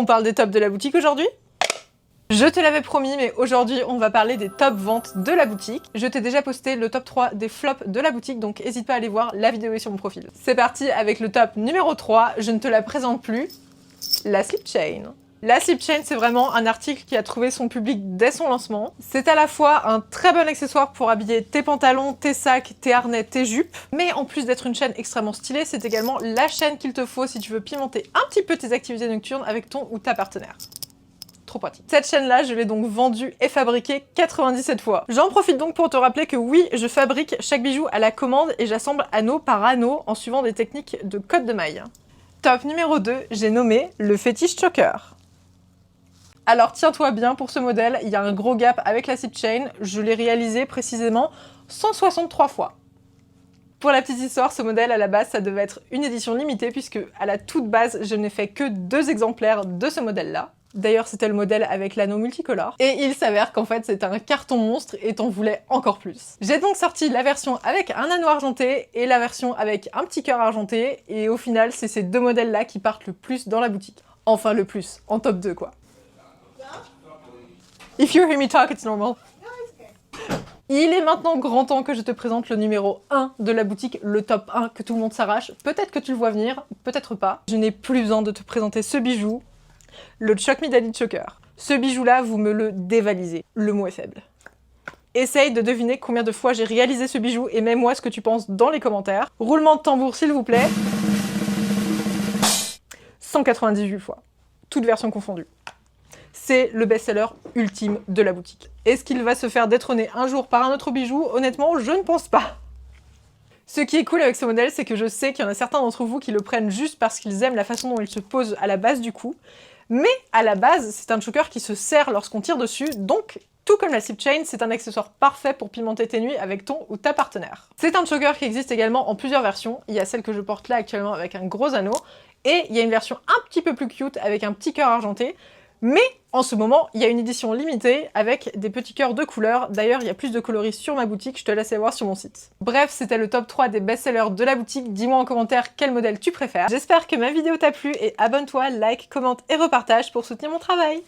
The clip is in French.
On parle des tops de la boutique aujourd'hui? Je te l'avais promis, mais aujourd'hui on va parler des top ventes de la boutique. Je t'ai déjà posté le top 3 des flops de la boutique, donc n'hésite pas à aller voir, la vidéo est sur mon profil. C'est parti avec le top numéro 3, je ne te la présente plus, la slip chain. La slip chain, c'est vraiment un article qui a trouvé son public dès son lancement. C'est à la fois un très bon accessoire pour habiller tes pantalons, tes sacs, tes harnais, tes jupes, mais en plus d'être une chaîne extrêmement stylée, c'est également la chaîne qu'il te faut si tu veux pimenter un petit peu tes activités nocturnes avec ton ou ta partenaire. Trop pratique. Cette chaîne-là, je l'ai donc vendue et fabriquée 97 fois. J'en profite donc pour te rappeler que oui, je fabrique chaque bijou à la commande et j'assemble anneau par anneau en suivant des techniques de code de maille. Top numéro 2, j'ai nommé le fétiche choker. Alors tiens-toi bien, pour ce modèle, il y a un gros gap avec la slip chain, je l'ai réalisé précisément 163 fois. Pour la petite histoire, ce modèle à la base, ça devait être une édition limitée puisque à la toute base, je n'ai fait que 2 exemplaires de ce modèle-là. D'ailleurs, c'était le modèle avec l'anneau multicolore. Et il s'avère qu'en fait, c'est un carton monstre et t'en voulais encore plus. J'ai donc sorti la version avec un anneau argenté et la version avec un petit cœur argenté. Et au final, c'est ces 2 modèles-là qui partent le plus dans la boutique. Enfin, le plus. En top 2, quoi. If you hear me talk, it's normal. Il est maintenant grand temps que je te présente le numéro 1 de la boutique, le top 1 que tout le monde s'arrache. Peut-être que tu le vois venir, peut-être pas. Je n'ai plus besoin de te présenter ce bijou, le Choc Me Daddy Choker. Ce bijou-là, vous me le dévalisez. Le mot est faible. Essaye de deviner combien de fois j'ai réalisé ce bijou et mets-moi ce que tu penses dans les commentaires. Roulement de tambour, s'il vous plaît. 198 fois. Toutes versions confondues. C'est le best-seller ultime de la boutique. Est-ce qu'il va se faire détrôner un jour par un autre bijou? Honnêtement, je ne pense pas. Ce qui est cool avec ce modèle, c'est que je sais qu'il y en a certains d'entre vous qui le prennent juste parce qu'ils aiment la façon dont il se pose à la base du cou. Mais à la base, c'est un choker qui se serre lorsqu'on tire dessus, donc tout comme la slip chain, c'est un accessoire parfait pour pimenter tes nuits avec ton ou ta partenaire. C'est un choker qui existe également en plusieurs versions. Il y a celle que je porte là actuellement avec un gros anneau, et il y a une version un petit peu plus cute avec un petit cœur argenté. Mais en ce moment, il y a une édition limitée avec des petits cœurs de couleurs. D'ailleurs, il y a plus de coloris sur ma boutique, je te laisse aller voir sur mon site. Bref, c'était le top 3 des best-sellers de la boutique. Dis-moi en commentaire quel modèle tu préfères. J'espère que ma vidéo t'a plu et abonne-toi, like, commente et repartage pour soutenir mon travail.